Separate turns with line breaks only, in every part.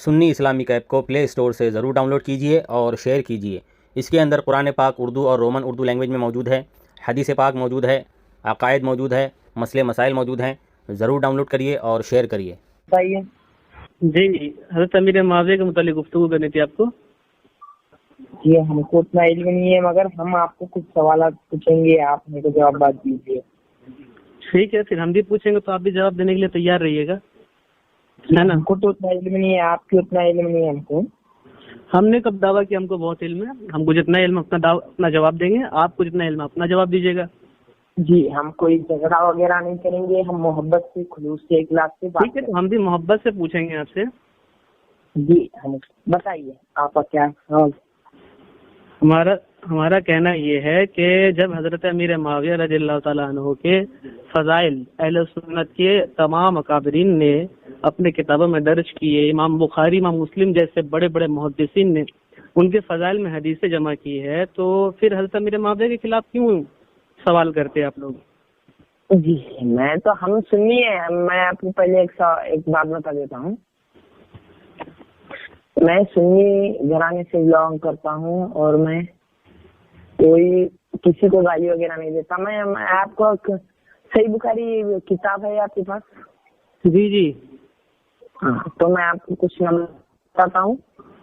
سنی Islamic app کو پلے store سے ضرور ڈاؤن لوڈ کیجیے اور شیئر کیجیے۔ اس کے اندر قرآن پاک اردو اور رومن اردو لینگویج میں موجود ہے، حدیث پاک موجود ہے، عقائد موجود ہے، مسئلے مسائل موجود ہیں۔ ضرور ڈاؤن لوڈ کریے اور شیئر کریے۔
جی حضرت امیر معاویہ کے متعلق گفتگو کرنی تھی آپ کو۔
جی ہم کو اتنا علم نہیں ہے، مگر ہم آپ کو کچھ سوالات پوچھیں گے، آپ میرے کو جواب دیجیے۔
ٹھیک ہے، پھر ہم بھی پوچھیں گے تو آپ بھی جواب دینے کے لیے تیار رہیے گا، ہے نا؟
ہم کو تو اتنا علم نہیں ہے، آپ کو اتنا علم نہیں ہے ہم کو۔
ہم نے کب دعویٰ کیا ہم کو بہت علم ہے؟ ہم کو جتنا علم اپنا جواب دیں گے، آپ کو جتنا علم اپنا جواب دیجیے گا۔
جی ہم کوئی جھگڑا وغیرہ نہیں کریں گے، ہم محبت سے خلوص سے اخلاص سے بات
ٹھیک ہے، تو ہم بھی محبت سے پوچھیں گے آپ سے۔
جی ہم بتائیے آپ کا کیا سوال؟
ہمارا کہنا یہ ہے کہ جب حضرت امیر معاویہ رضی اللہ تعالیٰ عنہ کے فضائل اہل سنت کے تمام اکابرین نے اپنے کتابوں میں درج کیے، امام بخاری، امام مسلم جیسے بڑے بڑے محدثین نے ان کے فضائل میں حدیثیں جمع کی ہے، تو پھر حضرت امیر معاویہ کے خلاف کیوں سوال کرتے ہیں آپ لوگ؟
جی میں تو ہم سنیے، میں آپ کو پہلے ایک بات بتا دیتا ہوں۔ میں سنی گھرانے سے بلانگ کرتا ہوں اور میں کوئی کسی کو گالی وغیرہ نہیں دیتا۔ میں آپ کو صحیح بخاری کتاب ہے آپ کے پاس؟
جی جی
ہاں، تو میں آپ کو کچھ نمبر بتاتا ہوں،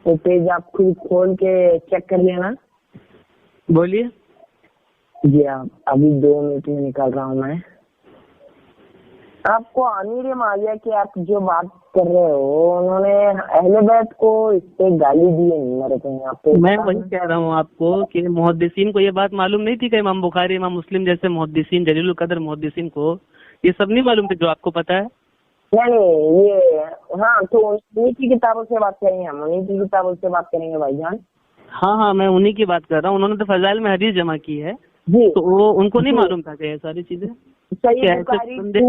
وہ پیج آپ خود کھول کے چیک کر لینا۔
بولیے۔
جی آپ ابھی 2 منٹ میں نکال رہا ہوں میں۔ آپ کو امیر معاویہ کی آپ جو بات کر رہے ہو، انہوں نے اہل بیت کو اس پہ گالی دی ہے میرے کو یہاں پہ۔
میں وہی کہہ رہا ہوں آپ کو کہ محدثین کو یہ بات معلوم نہیں تھی کہ امام بخاری، امام مسلم جیسے محدثین، جلیل القدر محدثین کو یہ سب نہیں معلوم تھی جو آپ کو پتا ہے؟
نہیں یہ ہاں، تو انہیں کی کتابوں سے بات کریں گے، ہم انہیں کی کتابوں سے بات کریں گے بھائی جان۔
ہاں میں انہی کی بات کر رہا ہوں، انہوں نے تو فضائل میں حدیث جمع کی ہے،
جی
تو وہ ان کو نہیں معلوم تھا کہ یہ ساری چیزیں ایسے بندے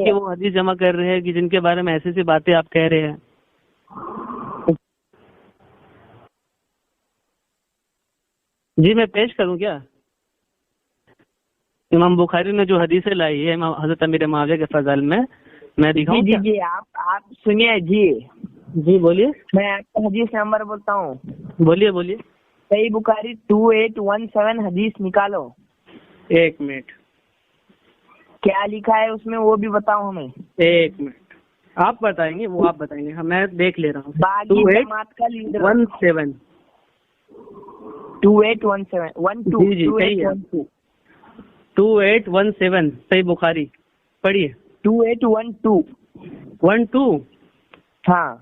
کہ وہ حدیث جمع کر رہے ہیں کہ جن کے بارے میں ایسی باتیں آپ کہہ رہے ہیں۔ جی میں پیش کروں کیا؟ امام بخاری نے جو حدیثیں لائی ہے امام حضرت امیر معاویہ کے فضائل میں دکھاؤں کیا؟
جی آپ سنیے جی
بولیے۔
میں آپ کا حدیث نمبر بولتا ہوں۔
بولیے۔
صحیح بخاری 2817 حدیث نکالو۔
ایک منٹ،
کیا لکھا ہے اس میں وہ بھی بتاؤ ہمیں۔
ایک منٹ، آپ بتائیں گے وہ آپ بتائیں گے، میں دیکھ لے رہا ہوں۔
باغی جماعت کا لیڈر
2817
2817
جی صحیح ہے، 2817 صحیح بخاری پڑھیے۔
2812 ہاں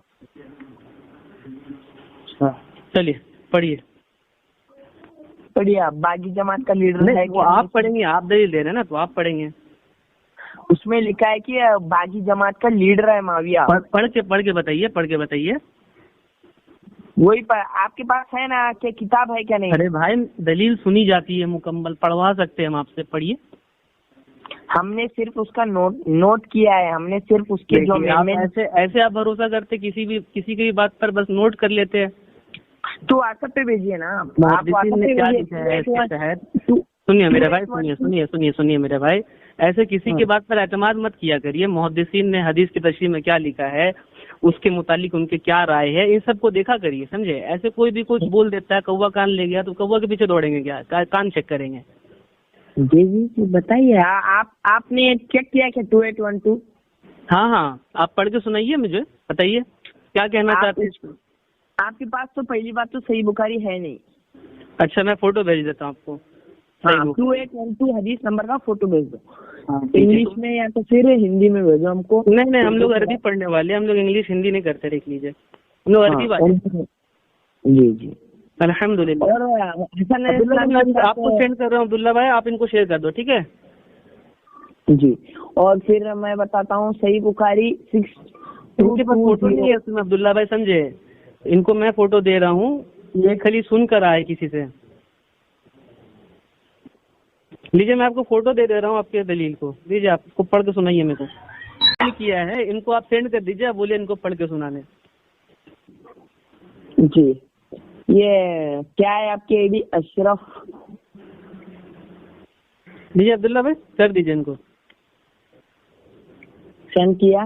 چلیے پڑھیے
آپ۔ باغی جماعت کا لیڈر ہے،
وہ آپ پڑھیں گے، آپ دلیل دے رہے ہیں نا تو آپ پڑھیں گے۔
اس میں لکھا ہے کہ باغی جماعت کا لیڈر ہے معاویہ۔
پڑھ کے بتائیے۔
وہی آپ کے پاس ہے نا کہ کتاب ہے کیا؟ نہیں۔
ارے بھائی دلیل سنی جاتی ہے مکمل، پڑھوا سکتے ہیں ہم آپ سے، پڑھیے۔
ہم نے صرف اس کا نوٹ کیا ہے، ہم نے صرف اس کے جو
ایسے آپ بھروسہ کرتے کسی کی بات پر بس نوٹ کر لیتے ہیں
تو واٹس ایپ پہ بھیجیے نا۔
سنیے میرے بھائی، ایسے کسی کی بات پر اعتماد مت کیا کریے۔ محدثین نے حدیث کی تشریح میں کیا لکھا ہے، اس کے متعلق ان کی کیا رائے ہے، ان سب کو دیکھا کریے، سمجھے؟ ایسے کوئی بھی کچھ بول دیتا ہے، کوا کان لے گیا تو کوا کے پیچھے دوڑیں گے کیا؟ کان چیک کریں گے؟
جی بتائیے، آپ نے چیک کیا کہ 2812؟
ہاں آپ پڑھ کے سنائیے، مجھے بتائیے کیا کہنا چاہتے ہیں۔
آپ کے پاس تو پہلی بات تو صحیح بخاری ہے نہیں۔
اچھا میں فوٹو بھیج دیتا ہوں آپ کو۔
2812 حدیث نمبر کا فوٹو بھیج دو، انگلش میں یا تو پھر ہندی میں بھیجو ہم کو۔
نہیں ہم لوگ عربی پڑھنے والے، ہم لوگ انگلش ہندی نہیں کرتے، دیکھ لیجیے ہم لوگ عربی والے۔
جی
الحمد للہ۔ آپ کو سینڈ کر رہا ہوں عبداللہ بھائی، آپ ان کو شیئر کر دو، ٹھیک ہے؟
جی اور پھر میں بتاتا ہوں صحیح بخاری 6
ان کے پاس فوٹو نہیں ہے اس میں عبداللہ بھائی، سمجھے؟ ان کو میں فوٹو دے رہا ہوں، یہ خالی سن کر آئے کسی سے۔ لیجیے میں آپ کو فوٹو دے رہا ہوں آپ کے دلیل کو، لیجیے آپ کو پڑھ کے سنائیے میرے کو کیا ہے، ان کو آپ سینڈ کر دیجیے، بولے ان کو پڑھ کے سنانے۔
جی یہ کیا ہے آپ کے بھی اشرف؟
لیجیے عبداللہ بھائی کر دیجیے، ان کو
سینڈ کیا۔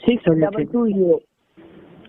6220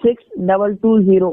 6220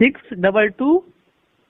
6220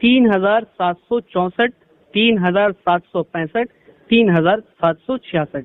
3764, 3765, 3766।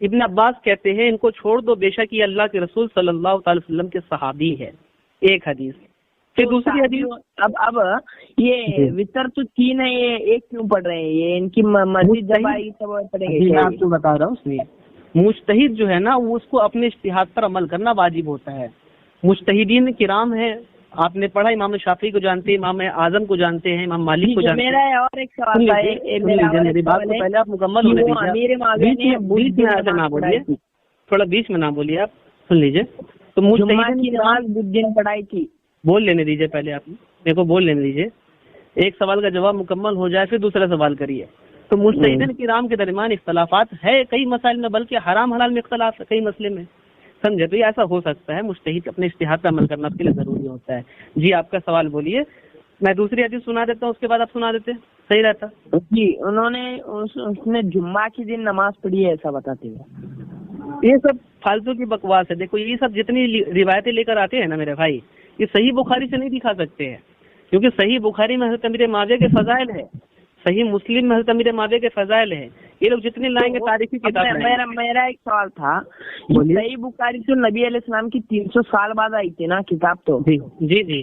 ابن عباس کہتے ہیں ان کو چھوڑ دو، بے شک یہ اللہ کے رسول صلی اللہ تعالی وسلم کے صحابی ہے. ایک حدیث. پھر دوسری حدیث.
اب یہ وطر تو تین ہے، یہ ایک کیوں پڑھ رہے ہیں؟ یہ ان کی مسجد جب آئی تب پڑھیں گے.
میں آپ کو بتا رہا ہوں، اس لیے مجتہد جو ہے نا وہ اس کو اپنے اجتہاد پر عمل کرنا واجب ہوتا ہے. مجتہدین کرام ہیں، آپ نے پڑھا امام شافعی کو جانتے ہیں، امام اعظم کو جانتے ہیں، امام مالک کو جانتے ہیں.
میرا اور ایک سوال تھا،
میری بات کو پہلے آپ مکمل ہونے دیجیے، تھوڑا بیچ میں نہ بولیے، آپ سن لیجیے. تو مجتہدین
کی نماز دن پڑھائی تھی.
بول لینے دیجیے، پہلے آپ میرے کو بول لینے دیجیے. ایک سوال کا جواب مکمل ہو جائے پھر دوسرا سوال کریے. تو مجتہدین کرام کے درمیان اختلافات ہے کئی مسائل میں، بلکہ حرام حلال میں اختلاف ہے کئی مسئلے میں، سمجھے. تو یہ ایسا ہو سکتا ہے، مجتہد اپنے اجتہاد پہ عمل کرنا اس کے لیے ضروری ہوتا ہے. جی آپ کا سوال بولیے، میں دوسری حدیث سنا دیتا ہوں، اس کے بعد آپ سنا دیتے، صحیح رہتا.
جی انہوں نے اس نے جمعہ کے دن نماز پڑھی ہے ایسا بتاتے ہیں.
یہ سب فالتو کی بکواس ہے. دیکھو یہ سب جتنی روایتیں لے کر آتے ہیں نا میرے بھائی، یہ صحیح بخاری سے نہیں دکھا سکتے ہیں، کیونکہ صحیح بخاری میں حضرت امیر معاویہ کے فضائل ہے، صحیح مسلم میں حضرت امیر معاویہ کے فضائل ہے. یہ لوگ جتنے لائیں گے تاریخی کتاب.
میرا ایک سوال تھا، صحیح بخاری تو نبی علیہ السلام کی 300 سال بعد آئی تھی نا کتاب. تو
جی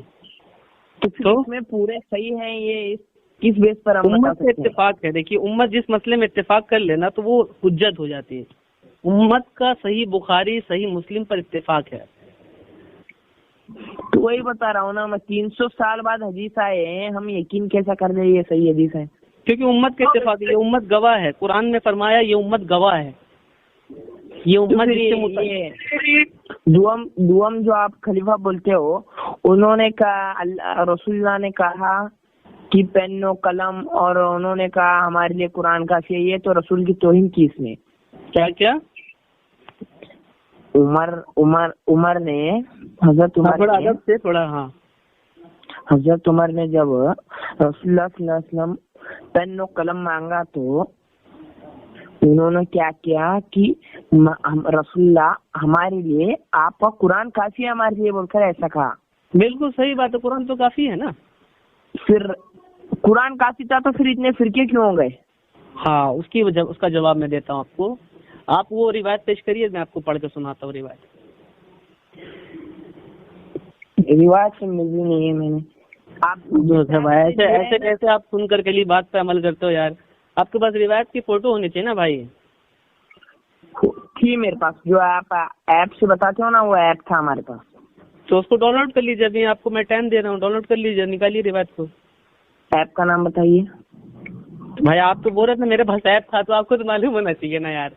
تو اس میں پورے صحیح ہیں، یہ کس بیس پر ہم
امت سے اتفاق ہے. دیکھیے امت جس مسئلے میں اتفاق کر لینا تو وہ حجت ہو جاتی ہے. امت کا صحیح بخاری صحیح مسلم پر اتفاق ہے.
تو وہی بتا رہا ہوں نا میں، 300 سال بعد حدیث آئے ہیں، ہم یقین کیسا کر دیں یہ صحیح حدیث ہے؟
کیونکہ امت کے اتفاق، یہ امت گواہ ہے. قرآن نے فرمایا یہ امت گواہ ہے. یہ امت
دوم جو آپ خلیفہ بولتے ہو، انہوں نے کہا، رسول اللہ نے کہا کہ پین و قلم، اور انہوں نے کہا ہمارے لیے قرآن کافی ہے. یہ تو رسول کی توہین کی اس نے.
کیا
عمر نے، حضرت عمر نے جب رسول اللہ صلی اللہ علیہ وسلم پین و قلم مانگا تو انہوں نے کیا کیا کہ رسول اللہ ہمارے لیے آپ کا قرآن کافی ہے ہمارے لیے بول کر ایسا کہا.
بالکل صحیح بات ہے، قرآن تو کافی ہے نا.
پھر قرآن کافی تھا تو پھر اتنے فرقے کیوں ہو گئے؟
ہاں اس کی وجہ، اس کا جواب میں دیتا ہوں آپ کو. آپ وہ روایت پیش کریے، میں آپ کو پڑھ کے سناتا ہوں.
روایت سے ملی نہیں ہے میں نے. آپ
ایسے کیسے آپ سن کر کے لیے بات پہ عمل کرتے ہو یار؟ آپ کے پاس روایت کی فوٹو ہونی چاہیے نا بھائی.
تھی میرے پاس، جو آپ ایپ سے بتاتے ہو نا وہ ایپ تھا ہمارے پاس.
تو اس کو ڈاؤن لوڈ کر لیجیے. ابھی آپ کو میں ٹائم دے رہا ہوں، ڈاؤن لوڈ کر لیجیے، نکالیے روایت کو.
ایپ کا نام بتائیے
بھائی. آپ تو بول رہے تھے میرے پاس ایپ تھا، تو آپ کو تو معلوم ہونا چاہیے نا یار.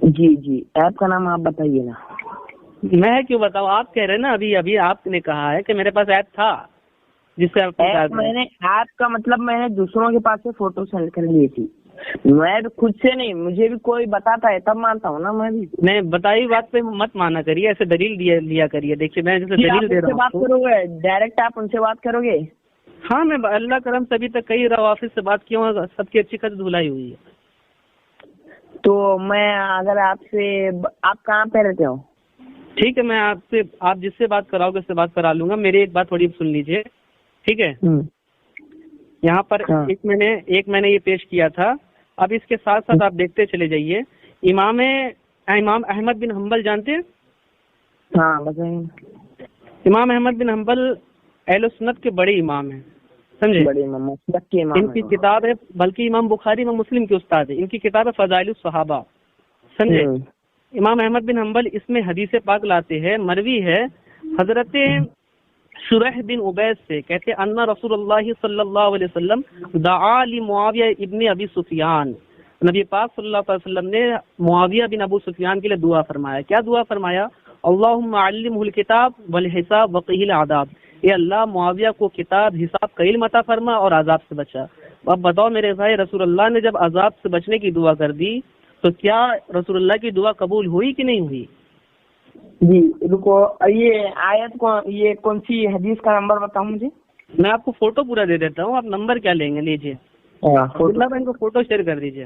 جی ایپ کا نام آپ بتائیے نا.
میں کیوں بتاؤں؟ آپ کہہ رہے ہیں نا ابھی آپ نے کہا ہے کہ میرے پاس ایپ تھا جس سے
میں نے ایپ کا مطلب میں نے دوسروں کے پاس سے فوٹو سینڈ کر لی تھی. میں خود سے نہیں، مجھے بھی کوئی بتاتا ہے تب مانتا ہوں نا. میں بھی
نہیں بتائی بات پہ مت مانا کریے، ایسے دلیل لیا کریے. دیکھیے میں جیسے دلیل دے رہا ہوں.
بات کرو گے ڈائریکٹ، آپ ان سے بات کرو گے؟
ہاں میں اللہ کرم سے ابھی تک کئی روافظ سے بات کی ہوں، سب کی اچھی خط دھلائی ہوئی ہے.
تو میں اگر آپ کہاں پہ رہتے ہو؟
ٹھیک ہے، میں آپ جس سے بات کراؤ گے اس سے بات کرا لوں گا. میری ایک بات تھوڑی سن لیجیے، ٹھیک ہے؟ یہاں پر ایک میں نے یہ پیش کیا تھا. اب اس کے ساتھ ساتھ آپ دیکھتے چلے جائیے. امام احمد بن حنبل جانتے ہیں؟
ہاں بتائیں.
امام احمد بن حنبل اہل سنت کے بڑے امام ہیں، سمجھے؟
بڑے امام.
ان کی کتاب ہے، بلکہ امام بخاری امام مسلم کے استاد ہیں. ان کی کتاب ہے فضائل الصحابہ، سمجھے؟ امام احمد بن حنبل اس میں حدیث پاک لاتے ہیں، مروی ہے حضرت شریح بن عبید سے، کہتے ہیں ان رسول اللہ صلی اللہ علیہ وسلم دعا لمعاویہ ابن ابی سفیان. نبی پاک صلی اللہ علیہ وسلم نے معاویہ بن ابو سفیان کے لیے دعا فرمایا. کیا دعا فرمایا؟ اللہم علمہ الکتاب والحساب وقیہ العذاب. اے اللہ معاویہ کو کتاب، حساب کا علم عطا فرما اور عذاب سے بچا. اب بتاؤ میرے بھائی، رسول اللہ نے جب عذاب سے بچنے کی دعا کر دی تو کیا رسول اللہ کی دعا قبول ہوئی کہ نہیں ہوئی؟
جی رکو، یہ آیت کو، یہ کون سی حدیث کا نمبر بتاؤں مجھے؟
میں آپ کو فوٹو پورا دے دیتا ہوں، آپ نمبر کیا لیں گے لیجیے. اللہ بھائی کو فوٹو شیئر کر دیجیے.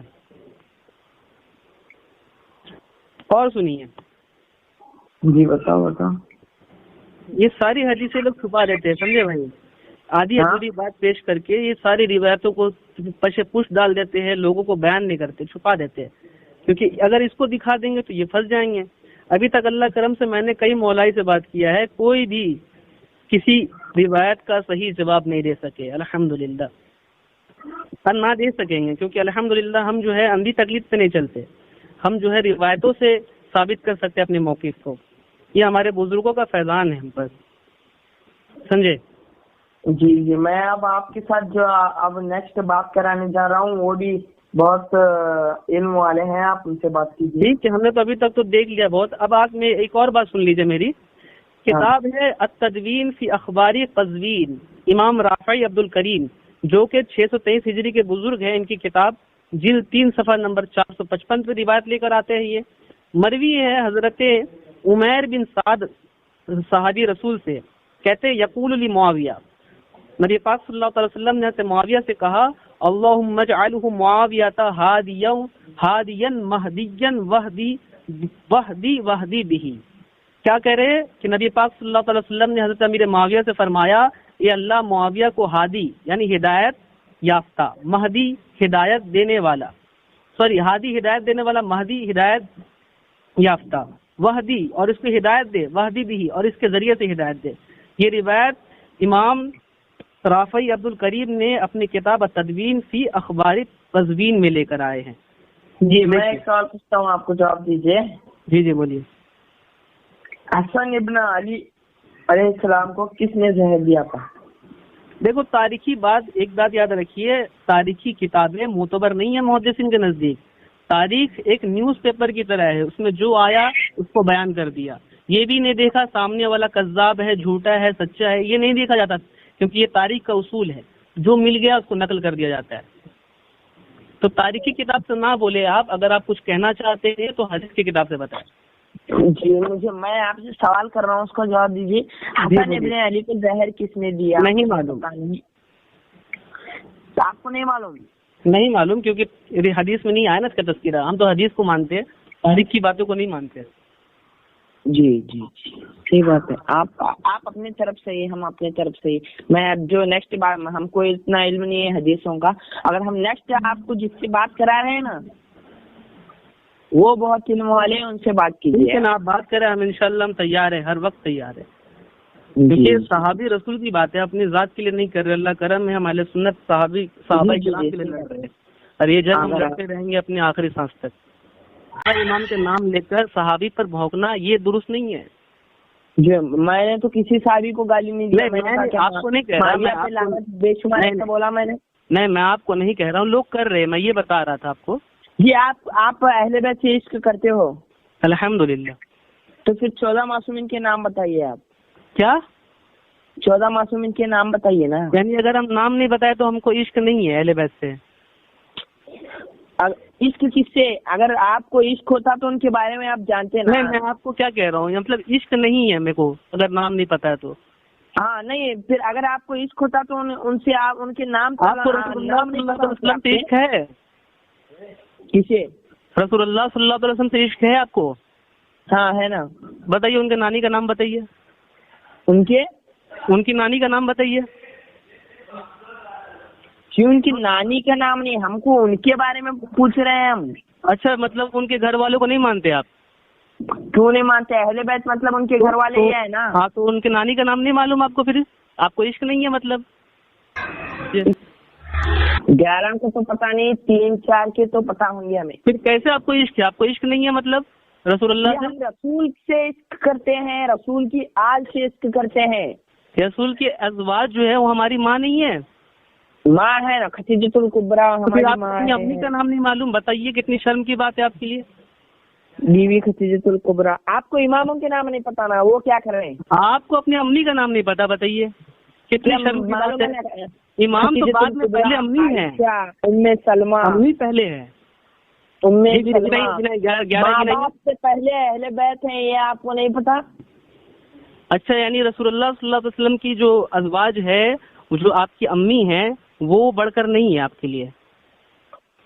اور سنیے.
جی بتاؤ.
یہ ساری حدیثیں لوگ چھپا دیتے ہیں، سمجھے بھائی؟ آدھی ادھوری بات پیش کر کے یہ ساری روایتوں کو پش ڈال دیتے ہیں، لوگوں کو بیان نہیں کرتے، چھپا دیتے ہیں. کیونکہ اگر اس کو دکھا دیں گے تو یہ پھنس جائیں گے. ابھی تک اللہ کرم سے میں نے کئی مولائی سے بات کیا ہے, کوئی بھی کسی روایت کا صحیح جواب نہیں دے سکے الحمدللہ, اور نہ دے سکیں گے, کیونکہ الحمدللہ ہم جو ہے اندھی تقلید پہ نہیں چلتے, ہم جو ہے روایتوں سے ثابت کر سکتے ہیں اپنے موقف کو. یہ ہمارے بزرگوں کا فیضان ہے ہم پر, سمجھے؟
جی جی, میں اب آپ کے ساتھ جو اب نیکسٹ بات کرانے جا رہا ہوں وہ بھی بہت علم والے ہیں, آپ ان سے بات کیجیے.
ٹھیک ہے, ہم نے تو ابھی تک تو دیکھ لیا بہت. اب آپ میں ایک اور بات سن لیجیے میری. کتاب ہے التدوین فی اخباری قزوین, امام رافعی عبد الکریم, جو کہ 623 ہجری کے بزرگ ہیں. ان کی کتاب جلد 3 صفحہ نمبر 455 پہ روایت لے کر آتے ہیں. یہ مروی ہے حضرت عمیر بن سعد صحابی رسول سے, کہتے یقول لی معاویہ, نبی پاک صلی اللہ علیہ وسلم نے حضرت معاویہ سے کہا اللہم اجعلہ معاویہ ہادیا مہدیا وہدی بہی. کیا کہہ رہے ہیں کہ نبی پاک صلی اللہ علیہ وسلم نے حضرت امیر معاویہ سے فرمایا اے اللہ معاویہ کو ہادی یعنی ہدایت یافتہ, مہدی ہدایت دینے والا, ہادی ہدایت دینے والا, مہدی ہدایت یافتہ, وہدی اور اس کو ہدایت دے, وہدی بھی اور اس کے ذریعے سے ہدایت دے. یہ روایت امام رافعی عبد الکریم نے اپنی کتاب التدوین فی اخبار قزوین میں لے کر آئے ہیں.
جی, میں ایک سوال پوچھتا ہوں, آپ کو جواب دیجیے.
جی جی بولیے.
حسن ابن علی علیہ السلام کو کس نے زہر دیا تھا؟
دیکھو تاریخی بات, ایک بات یاد رکھیے, تاریخی کتابیں معتبر نہیں ہیں محدثین کے نزدیک. تاریخ ایک نیوز پیپر کی طرح ہے, اس میں جو آیا اس کو بیان کر دیا. یہ بھی نہیں دیکھا سامنے والا کذاب ہے, جھوٹا ہے, سچا ہے, یہ نہیں دیکھا جاتا, کیونکہ یہ تاریخ کا اصول ہے. جو مل گیا اس کو نقل کر دیا جاتا ہے. تو تاریخی کتاب سے نہ بولے آپ, اگر آپ کچھ کہنا چاہتے ہیں تو حدیث کی کتاب سے بتائیں.
جی, میں آپ سے سوال کر رہا ہوں, اس کا جواب دیجیے. حسن ابن علی کو زہر کس نے دیا؟
نہیں معلوم.
آپ کو نہیں معلوم؟
نہیں معلوم, کیونکہ حدیث میں نہیں آیا نا اس کا تذکرہ. ہم تو حدیث کو مانتے ہیں, تاریخ کی باتوں کو نہیں مانتے.
جی جی جی, صحیح بات ہے. آپ اپنی طرف سے ہی, ہم اپنی طرف سے ہی. میں جو نیکسٹ بات, ہم کو اتنا علم نہیں ہے حدیثوں کا, اگر ہم نیکسٹ آپ کو جس سے بات کرا رہے ہیں نا وہ بہت علم والے ہیں, ان سے بات کیجیے.
لیکن آپ بات کریں, ہم انشاءاللہ ہم تیار ہیں, ہر وقت تیار ہیں. کیونکہ صحابی رسول کی بات ہے, اپنی ذات کے لیے نہیں کر رہے. اللہ کرم ہے, ہم اہل سنت صحابہ کرام کے لیے لڑ رہے ہیں, اور یہ جنگ ہم لڑتے رہیں گے اپنی آخری سانس تک. امام کے نام لے کر صحابی پر بھونکنا یہ درست نہیں ہے.
جو میں نے تو کسی صحابی کو گالی نہیں دی.
آپ کو نہیں کہہ رہا,
بے شمار بولا میں نے.
نہیں, میں آپ کو نہیں کہہ رہا ہوں, لوگ کر رہے ہیں, میں یہ بتا رہا تھا آپ کو.
جی, آپ اہل بیت سے عشق کرتے ہو؟
الحمدللہ.
تو پھر 14 معصومین کے نام بتائیے. آپ
کیا
14 معصومین کے نام بتائیے نا.
یعنی اگر ہم نام نہیں بتائے تو ہم کو عشق نہیں ہے اہل بیت سے.
عشق کس سے؟ اگر آپ کو عشق ہوتا تو ان کے بارے میں آپ جانتے نا.
میں آپ کو کیا کہہ رہا ہوں, مطلب عشق نہیں ہے میرے کو اگر نام نہیں پتا ہے تو.
ہاں نہیں, پھر اگر آپ کو عشق ہوتا تو ان سے آپ ان کے نام.
آپ کو رسول اللہ صلی اللہ علیہ وسلم سے عشق ہے؟
کسے؟
رسول اللہ صلی اللہ علیہ وسلم سے عشق ہے آپ کو؟
ہاں ہے نا.
بتائیے ان کے نانی کا نام بتائیے.
ان
کی نانی کا نام بتائیے.
کیوں ان کی نانی کا نام نہیں, ہم کو ان کے بارے میں پوچھ رہے ہیں ہم.
اچھا, مطلب ان کے گھر والوں کو نہیں مانتے آپ؟
کیوں نہیں مانتے؟ اہل بیت مطلب ان کے گھر والے ہی ہے نا.
ہاں, تو ان کے نانی کا نام نہیں معلوم آپ کو, پھر آپ کو عشق نہیں ہے مطلب.
11 کو تو پتہ نہیں, 3-4 کے تو پتہ ہوں گے ہمیں.
پھر کیسے آپ کو عشق ہے؟ آپ کو عشق نہیں ہے مطلب رسول اللہ سے؟
ہم رسول سے عشق کرتے ہیں, رسول کی آل سے عشق کرتے ہیں.
رسول کی ازواج جو ہے وہ ہماری ماں نہیں ہے؟
ماں ہے نا, خدیجۃ الکبریٰ ہماری ماں ہے.
اپنی کا نام نہیں معلوم, بتائیے کتنی شرم کی بات ہے آپ کے لیے.
بیوی خدیجۃ الکبریٰ. آپ کو اماموں کے نام نہیں پتا نا, وہ کیا کر رہے ہیں؟
آپ کو اپنی امی کا نام نہیں پتا, بتائیے کتنی شرم کی بات ہے. امام تو بعد میں, پہلے امی ہیں.
ام سلمہ
امی پہلے ہے.
ام سلمہ سے پہلے اہل بیت ہیں, یہ آپ کو نہیں پتا؟
اچھا, یعنی رسول اللہ صلی اللہ علیہ وسلم کی جو ازواج ہے, جو آپ کی امی ہیں, وہ بڑھ کر نہیں ہے آپ کے لیے؟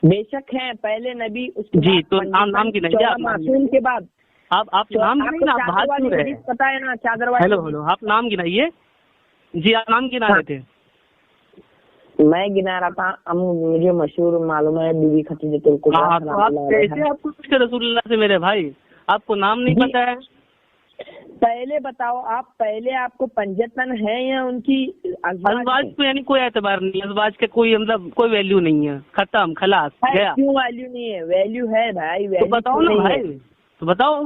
بے شک ہیں, پہلے نبی.
جی, تو نام کی نہیں ہے
معصوم کے بعد.
آپ نام کی نا,
پتا ہے نا چادر.
ہیلو, آپ نام گنائیے. جی, آپ نام گنا رہے تھے.
میں گنا رہا تھا، مجھے مشہور معلوم ہے بی بی خدیجۃ الکبریٰ
ہاں تو آپ کیسے آپ پوچھ کے رسول اللہ سے میرے بھائی، آپ کو نام نہیں پتا ہے؟
پہلے بتاؤ آپ، پہلے آپ کو پنجتن ہے یا ان کی
ازواج پہ یعنی کوئی اعتبار نہیں ہے، ازواج کے کوئی مطلب کوئی ویلیو نہیں ہے، ختم خلاص گیا۔
کیوں ویلیو نہیں ہے؟ ویلیو ہے بھائی،
تو
ویلیو
بتاؤ نا بھائی، تو بتاؤ۔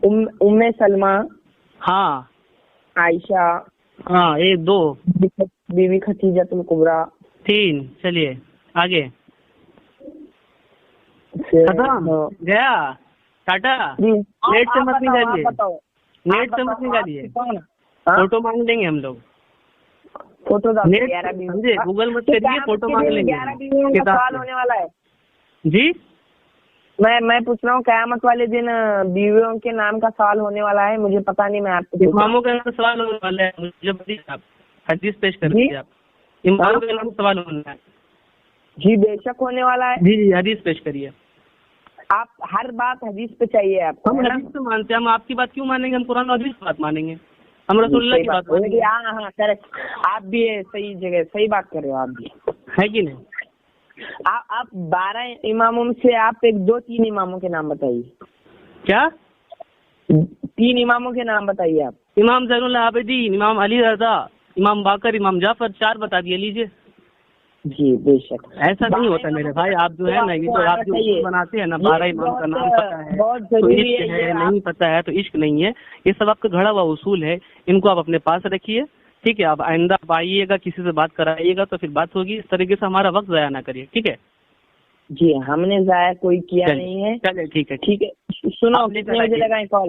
ام سلمہ،
ہاں
عائشہ،
ہاں، 1 2
بی بی خدیجۃ الکبریٰ،
3، چلیے آگے۔
پھر
ختم گیا، ٹاٹا۔ نیٹ سے مت نکالیے، نیٹ سے مت نکالیے، فوٹو مانگ لیں گے ہم لوگ،
فوٹو
گوگل مت کریے، فوٹو مانگ لیں گے۔
سوال ہونے والا ہے
جی
میں پوچھ رہا ہوں، قیامت والے دن بیویوں کے نام کا سوال ہونے والا ہے، مجھے پتا نہیں، میں آپ کو
اماموں کا نام سوال ہونے والا ہے، مجھے بتائیے آپ حدیث پیش کر دیجیے، آپ اماموں کا نام سوال ہونا ہے۔
جی بے شک ہونے والا ہے۔
جی حدیث پیش کریے۔
آپ ہر بات حدیث پہ چاہیے آپ کو؟
ہم حدیث پہ مانتے ہیں، ہم آپ کی بات کیوں مانیں گے؟ ہم قرآن اور حدیث کی بات مانیں گے، ہم رسول اللہ کی بات مانیں گے۔
ہاں کریکٹ، آپ بھی صحیح جگہ صحیح بات کر رہے ہو، آپ بھی
ہے کہ نہیں؟
آپ 12 اماموں میں سے آپ 2-3 اماموں کے نام بتائیے۔
کیا
3 اماموں کے نام بتائیے آپ۔
امام زین العابدین، امام علی رضا، امام باقر، امام جعفر، 4 بتا دیے، لیجیے۔
جی بے شک،
ایسا نہیں ہوتا میرے بھائی، آپ جو ہے نا یہ تو آپ جو اصول بناتے ہیں نا، 12 امام کا نام پتا ہے
بہت
تو
ضروری
عشق ہے، نہیں پتا ہے تو عشق نہیں ہے، یہ سب آپ کا گھڑا ہوا اصول ہے، ان کو آپ اپنے پاس رکھیے، ٹھیک ہے؟ آپ آئندہ آپ آئیے گا، کسی سے بات کرائیے گا تو پھر بات ہوگی، اس طریقے سے ہمارا وقت ضائع نہ کریے، ٹھیک ہے؟
جی ہم نے ضائع کوئی کیا نہیں ہے۔
چلے ٹھیک ہے،
ٹھیک ہے، سنو کتنے بجے لگائیں کال؟